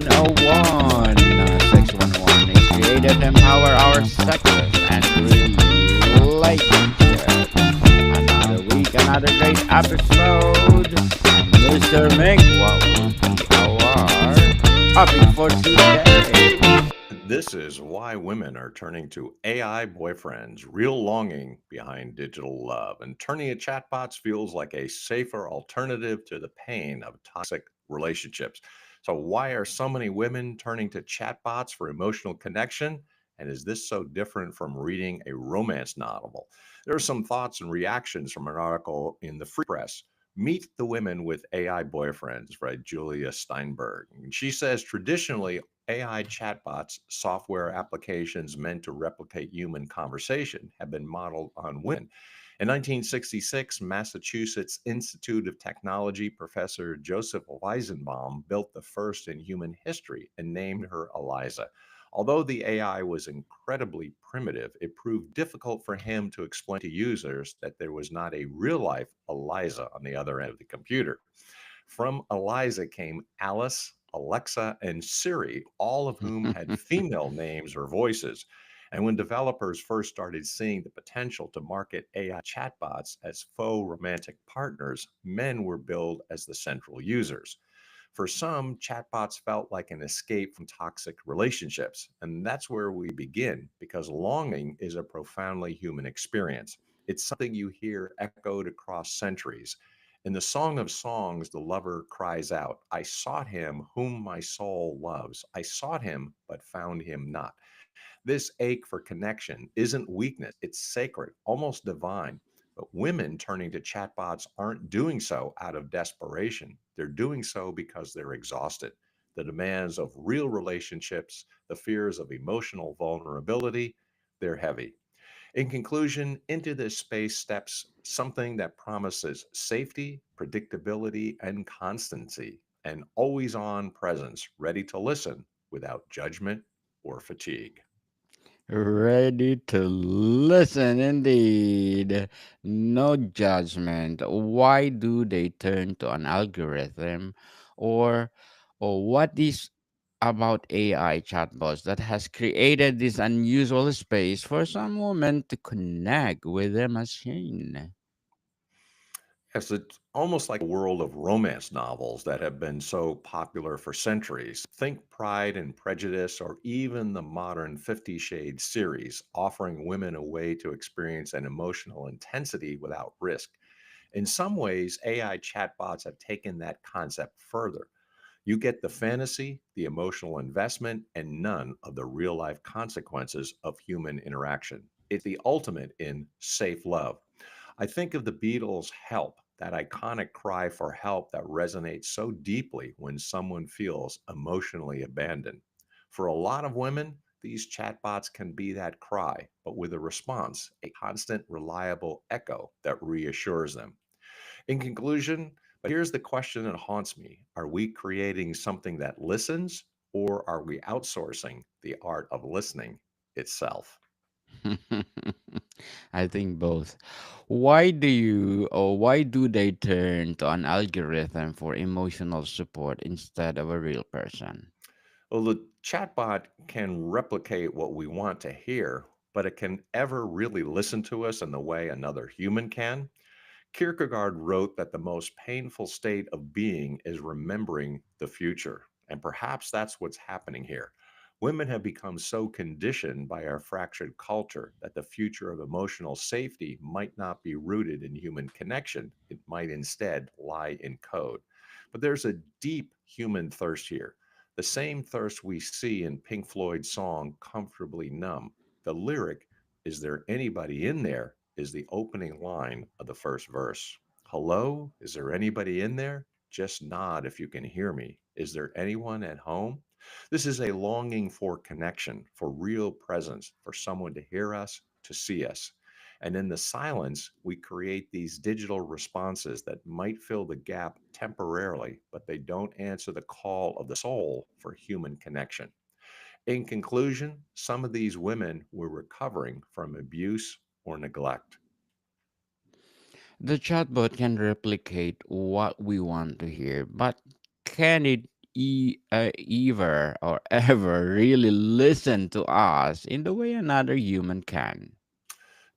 611 is created to empower our success and relationship. Another week, another great episode. Mr. Mick, what will be our topic for today? This is why women are turning to AI boyfriends, real longing behind digital love, and turning to chatbots feels like a safer alternative to the pain of toxic relationships. So, why are so many women turning to chatbots for emotional connection? And is this so different from reading a romance novel? There are some thoughts and reactions from an article in the Free Press. Meet the Women with AI Boyfriends by Julia Steinberg. And she says traditionally, AI chatbots, software applications meant to replicate human conversation, have been modeled on women. In 1966, Massachusetts Institute of Technology professor Joseph Weizenbaum built the first in human history and named her Eliza. Although the AI was incredibly primitive, it proved difficult for him to explain to users that there was not a real life Eliza on the other end of the computer. From Eliza came Alice, Alexa, and Siri, all of whom had female names or voices. And when developers first started seeing the potential to market AI chatbots as faux romantic partners, men were billed as the central users. For some, chatbots felt like an escape from toxic relationships. And that's where we begin, because longing is a profoundly human experience. It's something you hear echoed across centuries. In the Song of Songs, the lover cries out, I sought him whom my soul loves. I sought him, but found him not. This ache for connection isn't weakness, it's sacred, almost divine. But women turning to chatbots aren't doing so out of desperation. They're doing so because they're exhausted. The demands of real relationships, the fears of emotional vulnerability, they're heavy. In conclusion, into this space steps something that promises safety, predictability, and constancy, an always on presence ready to listen without judgment or fatigue. Ready to listen indeed. No judgment. Why do they turn to an algorithm or what is about AI chatbots that has created this unusual space for some women to connect with their machine? Yes, it's almost like a world of romance novels that have been so popular for centuries. Think Pride and Prejudice, or even the modern 50 Shades series, offering women a way to experience an emotional intensity without risk. In some ways, AI chatbots have taken that concept further. You get the fantasy, the emotional investment, and none of the real life consequences of human interaction. It's the ultimate in safe love. I think of the Beatles' Help, that iconic cry for help that resonates so deeply when someone feels emotionally abandoned. For a lot of women, these chatbots can be that cry, but with a response, a constant, reliable echo that reassures them. In conclusion, but here's the question that haunts me. Are we creating something that listens, or are we outsourcing the art of listening itself? I think both. Why do they turn to an algorithm for emotional support instead of a real person? Well, the chatbot can replicate what we want to hear, but it can ever really listen to us in the way another human can. Kierkegaard wrote that the most painful state of being is remembering the future. And perhaps that's what's happening here. Women have become so conditioned by our fractured culture that the future of emotional safety might not be rooted in human connection. It might instead lie in code. But there's a deep human thirst here, the same thirst we see in Pink Floyd's song Comfortably Numb. The lyric, Is there anybody in there? Is the opening line of the first verse. Hello? Is there anybody in there? Just nod if you can hear me. Is there anyone at home? This is a longing for connection, for real presence, for someone to hear us, to see us. And in the silence, we create these digital responses that might fill the gap temporarily, but they don't answer the call of the soul for human connection. In conclusion, some of these women were recovering from abuse or neglect. The chatbot can replicate what we want to hear, but can it ever or ever really listen to us in the way another human can.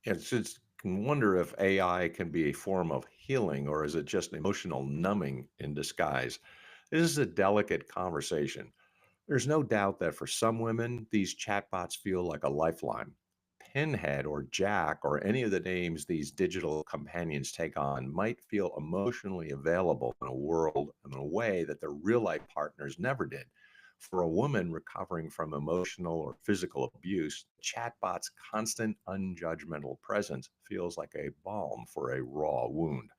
It's just can wonder if AI can be a form of healing or is it just emotional numbing in disguise? This is a delicate conversation. There's no doubt that for some women, these chatbots feel like a lifeline. Pinhead or Jack or any of the names these digital companions take on might feel emotionally available in a world in a way that their real life partners never did. For a woman recovering from emotional or physical abuse, the chatbot's constant, unjudgmental presence feels like a balm for a raw wound.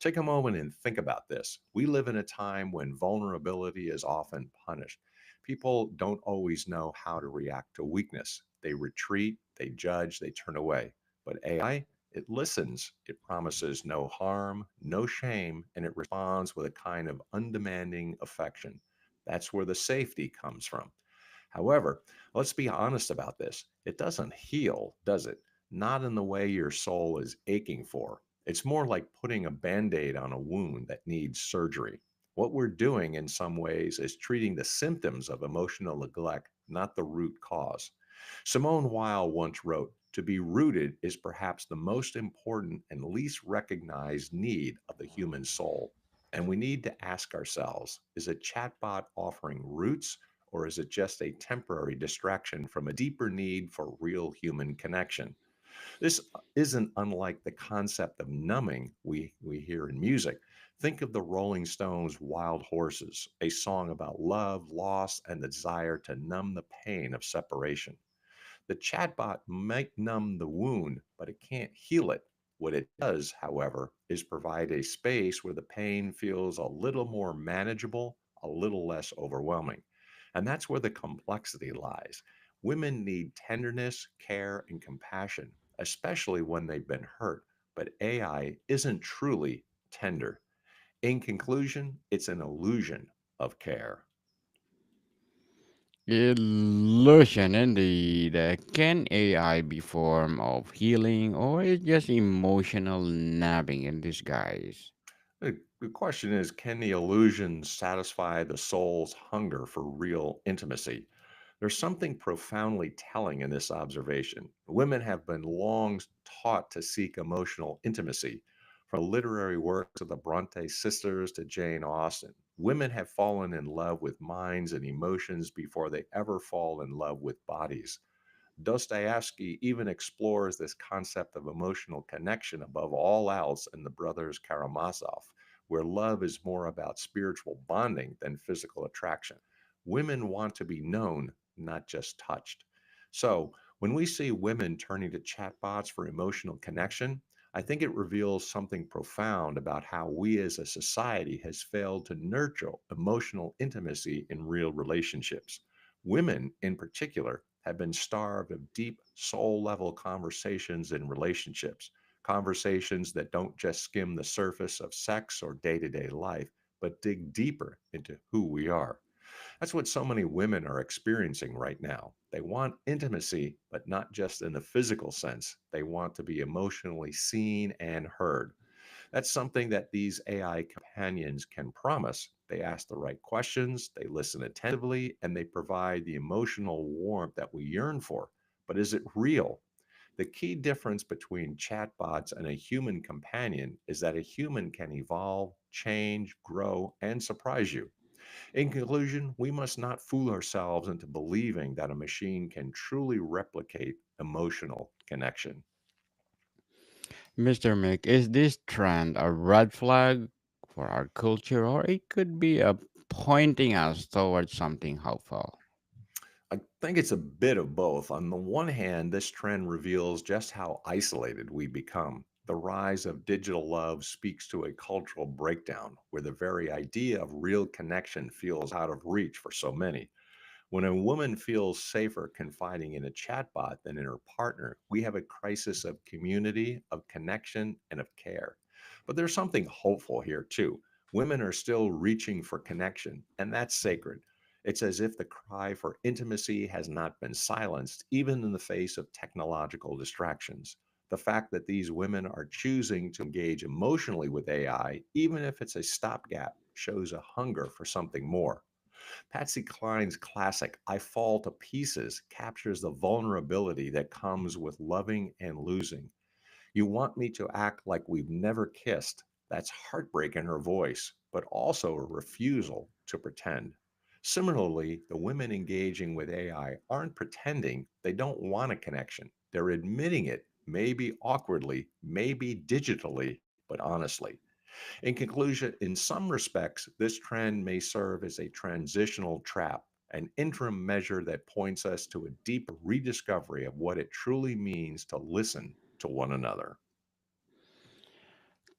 Take a moment and think about this. We live in a time when vulnerability is often punished. People don't always know how to react to weakness. They retreat, they judge, they turn away. But AI, it listens, it promises no harm, no shame, and it responds with a kind of undemanding affection. That's where the safety comes from. However, let's be honest about this. It doesn't heal, does it? Not in the way your soul is aching for. It's more like putting a band aid on a wound that needs surgery. What we're doing in some ways is treating the symptoms of emotional neglect, not the root cause. Simone Weil once wrote, "To be rooted is perhaps the most important and least recognized need of the human soul." And we need to ask ourselves, is a chatbot offering roots or is it just a temporary distraction from a deeper need for real human connection? This isn't unlike the concept of numbing we hear in music. Think of the Rolling Stones' Wild Horses, a song about love, loss, and the desire to numb the pain of separation. The chatbot might numb the wound, but it can't heal it. What it does, however, is provide a space where the pain feels a little more manageable, a little less overwhelming. And that's where the complexity lies. Women need tenderness, care, and compassion, especially when they've been hurt. But AI isn't truly tender. In conclusion, it's an illusion of care. Illusion indeed. Can AI be form of healing or is just emotional nabbing in disguise? The question is, can the illusion satisfy the soul's hunger for real intimacy? There's something profoundly telling in this observation. Women have been long taught to seek emotional intimacy. From literary works of the Bronte sisters to Jane Austen, women have fallen in love with minds and emotions before they ever fall in love with bodies. Dostoevsky even explores this concept of emotional connection above all else in the brothers Karamazov, where love is more about spiritual bonding than physical attraction. Women want to be known, not just touched. So, when we see women turning to chatbots for emotional connection, I think it reveals something profound about how we as a society has failed to nurture emotional intimacy in real relationships. Women, in particular, have been starved of deep soul level conversations in relationships, conversations that don't just skim the surface of sex or day to day life, but dig deeper into who we are. That's what so many women are experiencing right now. They want intimacy, but not just in the physical sense. They want to be emotionally seen and heard. That's something that these AI companions can promise. They ask the right questions, they listen attentively, and they provide the emotional warmth that we yearn for. But is it real? The key difference between chatbots and a human companion is that a human can evolve, change, grow, and surprise you. In conclusion, we must not fool ourselves into believing that a machine can truly replicate emotional connection. Mr. Mick, is this trend a red flag for our culture or it could be a pointing us towards something hopeful? I think it's a bit of both. On the one hand, this trend reveals just how isolated we become. The rise of digital love speaks to a cultural breakdown where the very idea of real connection feels out of reach for so many. When a woman feels safer confiding in a chatbot than in her partner, we have a crisis of community, of connection, and of care. But there's something hopeful here, too. Women are still reaching for connection, and that's sacred. It's as if the cry for intimacy has not been silenced, even in the face of technological distractions. The fact that these women are choosing to engage emotionally with AI, even if it's a stopgap, shows a hunger for something more. Patsy Cline's classic, I Fall to Pieces, captures the vulnerability that comes with loving and losing. You want me to act like we've never kissed. That's heartbreak in her voice, but also a refusal to pretend. Similarly, the women engaging with AI aren't pretending they don't want a connection. They're admitting it, maybe awkwardly, maybe digitally, but honestly. In conclusion, in some respects, this trend may serve as a transitional trap, an interim measure that points us to a deeper rediscovery of what it truly means to listen to one another.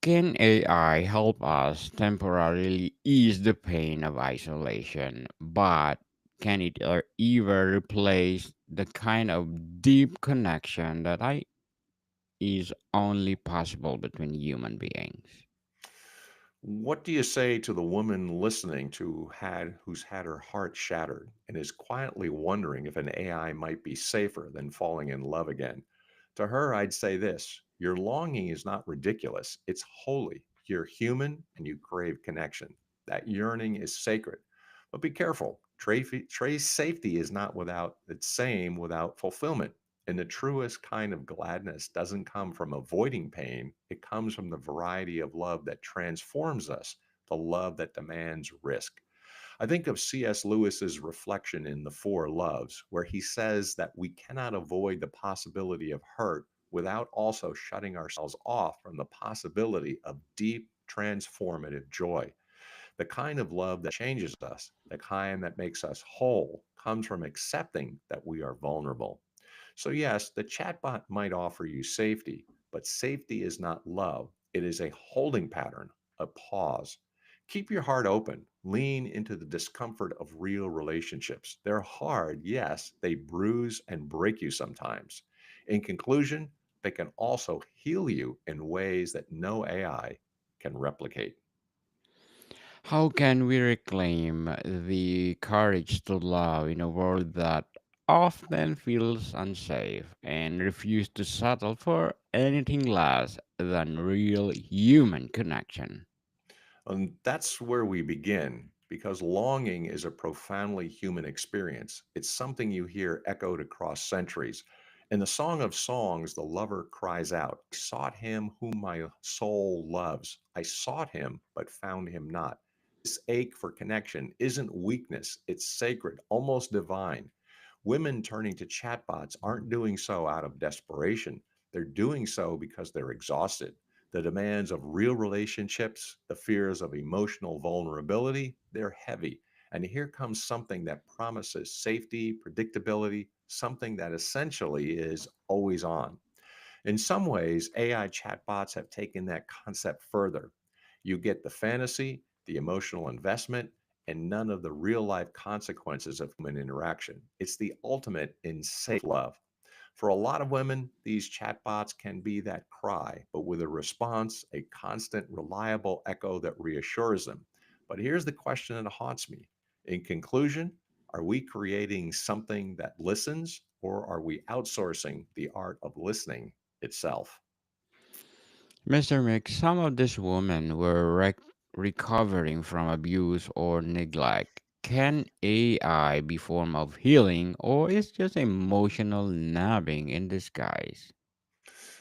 Can AI help us temporarily ease the pain of isolation, but can it ever replace the kind of deep connection is only possible between human beings? What do you say to the woman listening to had who's had her heart shattered and is quietly wondering if an AI might be safer than falling in love again? To her, I'd say this: your longing is not ridiculous, it's holy. You're human and you crave connection. That yearning is sacred. But be careful. Trey's safety is not without its same without fulfillment. And the truest kind of gladness doesn't come from avoiding pain, it comes from the variety of love that transforms us, the love that demands risk. I think of C.S. Lewis's reflection in The Four Loves, where he says that we cannot avoid the possibility of hurt without also shutting ourselves off from the possibility of deep, transformative joy. The kind of love that changes us, the kind that makes us whole, comes from accepting that we are vulnerable. So, yes, the chatbot might offer you safety, but safety is not love. It is a holding pattern, a pause. Keep your heart open. Lean into the discomfort of real relationships. They're hard, yes, they bruise and break you sometimes. In conclusion, they can also heal you in ways that no AI can replicate. How can we reclaim the courage to love in a world that often feels unsafe and refuse to settle for anything less than real human connection? And that's where we begin because longing is a profoundly human experience. It's something you hear echoed across centuries. In the Song of Songs, the lover cries out, I sought him whom my soul loves. I sought him, but found him not. This ache for connection isn't weakness, it's sacred, almost divine. Women turning to chatbots aren't doing so out of desperation. They're doing so because they're exhausted. The demands of real relationships, the fears of emotional vulnerability, they're heavy. And here comes something that promises safety, predictability, something that essentially is always on. In some ways, AI chatbots have taken that concept further. You get the fantasy, the emotional investment, and none of the real life consequences of human interaction. It's the ultimate in safe love. For a lot of women, these chatbots can be that cry, but with a response, a constant, reliable echo that reassures them. But here's the question that haunts me. In conclusion, are we creating something that listens, or are we outsourcing the art of listening itself? Mr. Mick, some of these women were recovering from abuse or neglect. Can AI be form of healing or is just emotional numbing in disguise?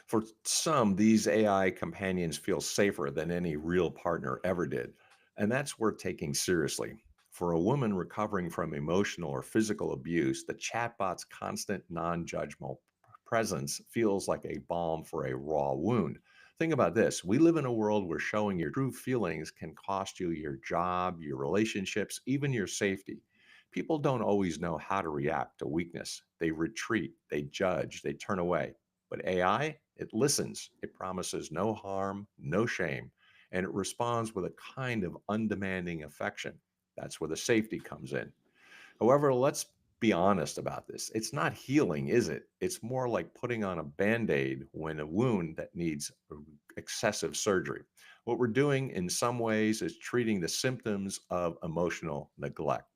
For some, these AI companions feel safer than any real partner ever did, and that's worth taking seriously. For a woman recovering from emotional or physical abuse, the chatbot's constant non judgmental presence feels like a balm for a raw wound. Think about this: we live in a world where showing your true feelings can cost you your job, your relationships, even your safety. People don't always know how to react to weakness. They retreat, they judge, they turn away. But AI, it listens, it promises no harm, no shame, and it responds with a kind of undemanding affection. That's where the safety comes in. However, let's be honest about this. It's not healing, is it? It's more like putting on a band aid when a wound that needs excessive surgery. What we're doing in some ways is treating the symptoms of emotional neglect.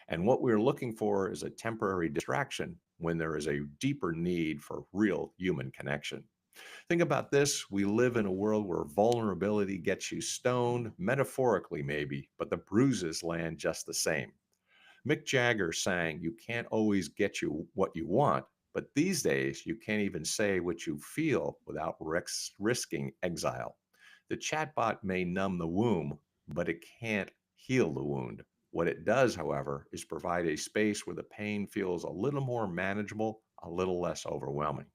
And what we're looking for is a temporary distraction when there is a deeper need for real human connection. Think about this: we live in a world where vulnerability gets you stoned, metaphorically maybe, but the bruises land just the same. Mick Jagger sang, "You can't always get you what you want, but these days you can't even say what you feel without risking exile." The chatbot may numb the womb, but it can't heal the wound. What it does, however, is provide a space where the pain feels a little more manageable, a little less overwhelming.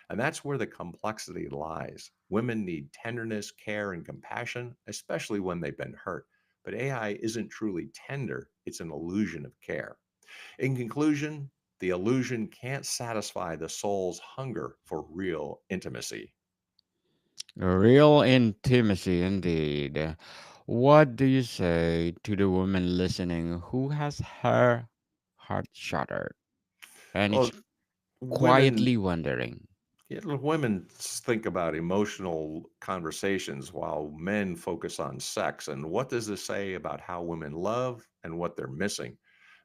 And that's where the complexity lies. Women need tenderness, care, and compassion, especially when they've been hurt. But AI isn't truly tender, it's an illusion of care. In conclusion, the illusion can't satisfy the soul's hunger for real intimacy. Real intimacy indeed. What do you say to the woman listening who has her heart shattered and is Well, women quietly wondering? women think about emotional conversations while men focus on sex. And what does this say about how women love and what they're missing?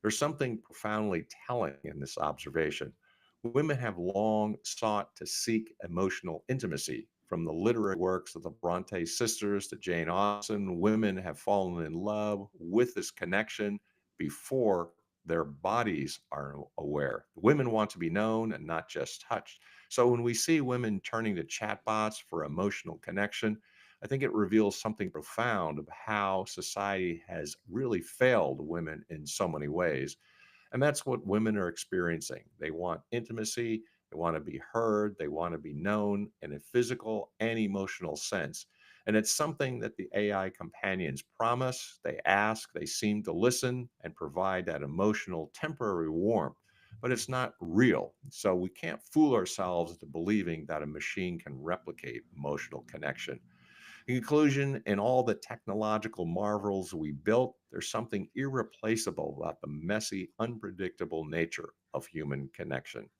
There's something profoundly telling in this observation. Women have long sought to seek emotional intimacy. From the literary works of the Bronte sisters to Jane Austen, women have fallen in love with this connection before their bodies are aware. Women want to be known and not just touched. So when we see women turning to chatbots for emotional connection, I think it reveals something profound of how society has really failed women in so many ways. And that's what women are experiencing. They want intimacy, they want to be heard, they want to be known in a physical and emotional sense. And it's something that the AI companions promise, they ask, they seem to listen and provide that emotional temporary warmth, but it's not real. So we can't fool ourselves into believing that a machine can replicate emotional connection. In conclusion, in all the technological marvels we built, there's something irreplaceable about the messy, unpredictable nature of human connection.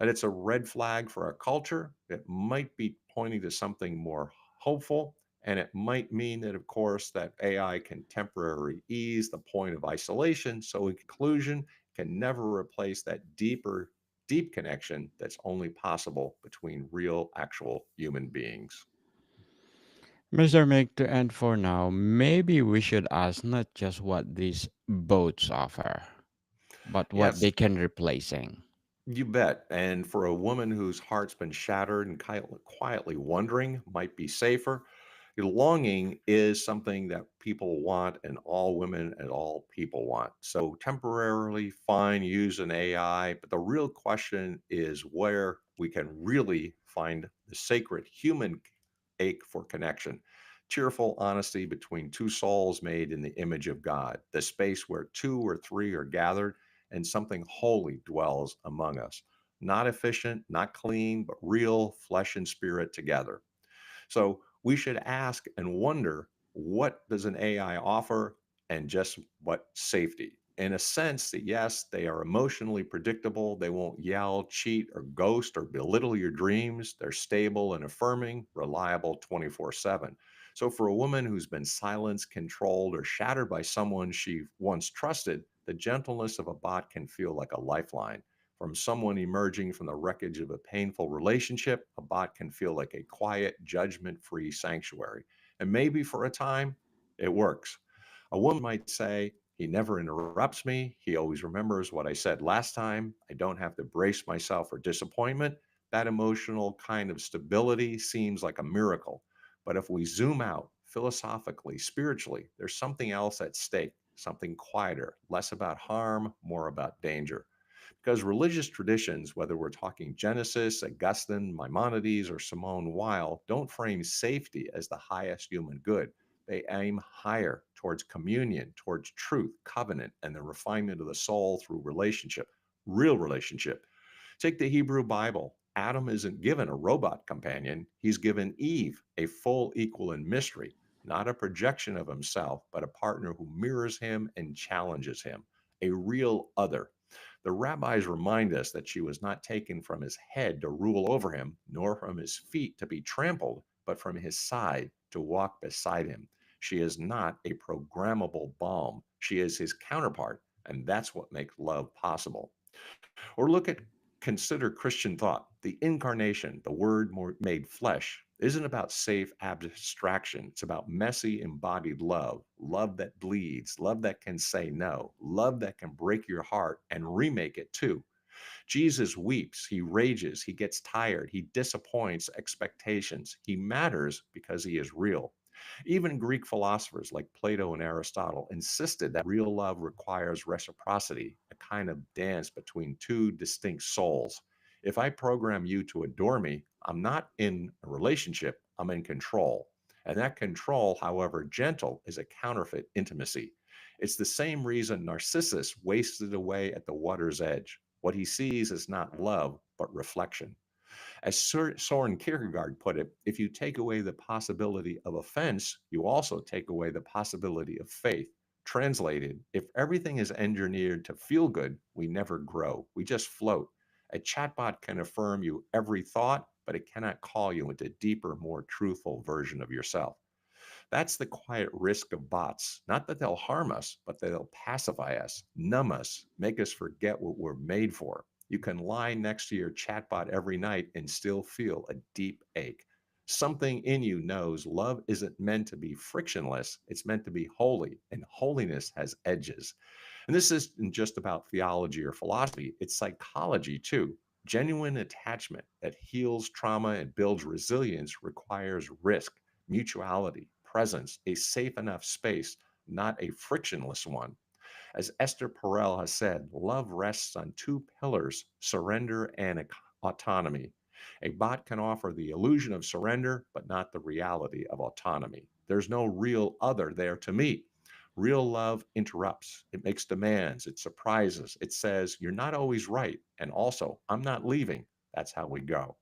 And it's a red flag for our culture. It might be pointing to something more hopeful. And it might mean that, of course, that AI can temporarily ease the point of isolation. So, in conclusion, can never replace that deep connection that's only possible between real, actual human beings. Mr. Mick, to end for now, maybe we should ask not just what these boats offer, but what they Yes, can replacing. you bet. And for a woman whose heart's been shattered and quietly wondering, might be safer. Longing is something that people want, and all women and all people want. So, temporarily, fine, use an AI. But the real question is where we can really find the sacred human ache for connection. Cheerful honesty between two souls made in the image of God, the space where two or three are gathered and something holy dwells among us. Not efficient, not clean, but real flesh and spirit together. So we should ask and wonder, what does an AI offer, and just what safety? In a sense, that yes, they are emotionally predictable. They won't yell, cheat, or ghost or belittle your dreams. They're stable and affirming, reliable 24/7. So for a woman who's been silenced, controlled, or shattered by someone she once trusted, the gentleness of a bot can feel like a lifeline. From someone emerging from the wreckage of a painful relationship, a bot can feel like a quiet, judgment free sanctuary. And maybe for a time, it works. A woman might say, "He never interrupts me. He always remembers what I said last time. I don't have to brace myself for disappointment." That emotional kind of stability seems like a miracle. But if we zoom out philosophically, spiritually, there's something else at stake, something quieter, less about harm, more about danger. Because religious traditions, whether we're talking Genesis, Augustine, Maimonides, or Simone Weil, don't frame safety as the highest human good. They aim higher towards communion, towards truth, covenant, and the refinement of the soul through relationship, real relationship. Take the Hebrew Bible. Adam isn't given a robot companion, he's given Eve a full equal in mystery, not a projection of himself, but a partner who mirrors him and challenges him, a real other. The rabbis remind us that she was not taken from his head to rule over him, nor from his feet to be trampled, but from his side to walk beside him. She is not a programmable balm. She is his counterpart, and that's what makes love possible. Or consider Christian thought, the incarnation, the word made flesh. isn't about safe abstraction. It's about messy, embodied love, love that bleeds, love that can say no, love that can break your heart and remake it too. Jesus weeps, he rages, he gets tired, he disappoints expectations. He matters because he is real. Even Greek philosophers like Plato and Aristotle insisted that real love requires reciprocity, a kind of dance between two distinct souls. If I program you to adore me, I'm not in a relationship, I'm in control. And that control, however gentle, is a counterfeit intimacy. It's the same reason Narcissus wasted away at the water's edge. What he sees is not love, but reflection. As Soren Kierkegaard put it, if you take away the possibility of offense, you also take away the possibility of faith. Translated, if everything is engineered to feel good, we never grow. We just float. A chatbot can affirm you every thought, but it cannot call you into a deeper, more truthful version of yourself. That's the quiet risk of bots. Not that they'll harm us, but that they'll pacify us, numb us, make us forget what we're made for. You can lie next to your chatbot every night and still feel a deep ache. Something in you knows love isn't meant to be frictionless, it's meant to be holy, and holiness has edges. And this isn't just about theology or philosophy, it's psychology too. Genuine attachment that heals trauma and builds resilience requires risk, mutuality, presence, a safe enough space, not a frictionless one. As Esther Perel has said, love rests on two pillars, surrender and autonomy. A bot can offer the illusion of surrender, but not the reality of autonomy. There's no real other there to meet. Real love interrupts, it makes demands, it surprises, it says, you're not always right. And also, I'm not leaving. That's how we go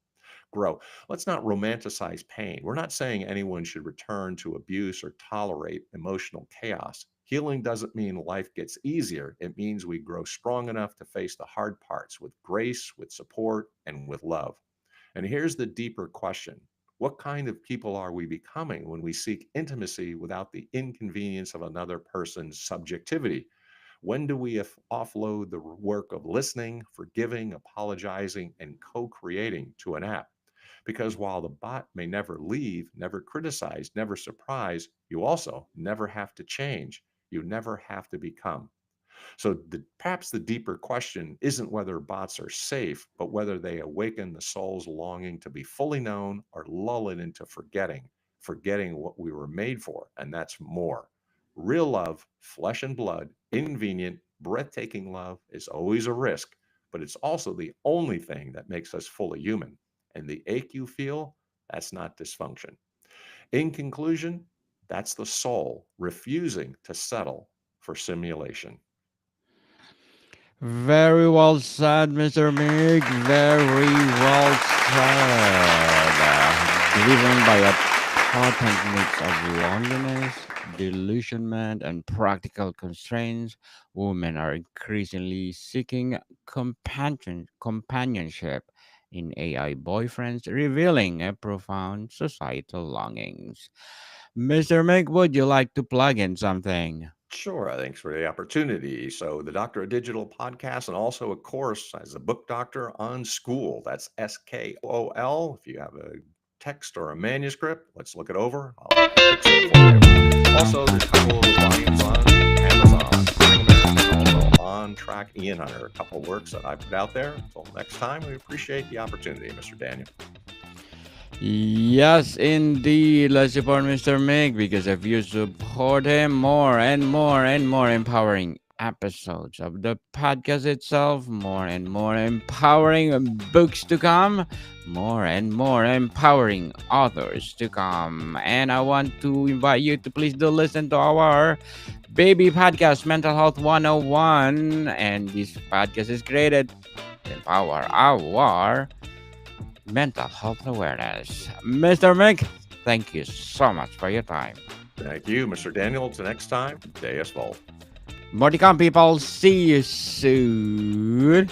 grow. Let's not romanticize pain. We're not saying anyone should return to abuse or tolerate emotional chaos. Healing doesn't mean life gets easier. It means we grow strong enough to face the hard parts with grace, with support, and with love. And here's the deeper question. What kind of people are we becoming when we seek intimacy without the inconvenience of another person's subjectivity? When do we offload the work of listening, forgiving, apologizing, and co creating to an app? Because while the bot may never leave, never criticize, never surprise, you also never have to change. You never have to become. So perhaps the deeper question isn't whether bots are safe, but whether they awaken the soul's longing to be fully known or lull it into forgetting what we were made for, and that's more. Real love, flesh and blood, inconvenient, breathtaking love is always a risk, but it's also the only thing that makes us fully human. And the ache you feel, that's not dysfunction. In conclusion, that's the soul refusing to settle for simulation. Very well said, Mr. Mick. Very well said. Driven by a potent mix of loneliness, delusionment, and practical constraints, women are increasingly seeking companionship in AI boyfriends, revealing a profound societal longings. Mr. Mick, would you like to plug in something? Sure. Thanks for the opportunity. So, the Doctor of Digital podcast, and also a course as a book doctor on school. That's SKOL. If you have a text or a manuscript, let's look it over. I'll fix it for you. Also, there's a couple of volumes on Amazon, Crying American, and also on Track Ian Hunter, a couple of works that I put out there. Until next time, we appreciate the opportunity, Mr. Daniel. Yes, indeed. Let's support Mr. Mick because if you support him, more and more and more empowering episodes of the podcast itself, more and more empowering books to come, more and more empowering authors to come. And I want to invite you to please do listen to our baby podcast, Mental Health 101. And this podcast is created to empower our mental health awareness. Mr. Mick, thank you so much for your time. Thank you, Mr. Daniel. Till next time, Deus Volt. More to come, people. See you soon.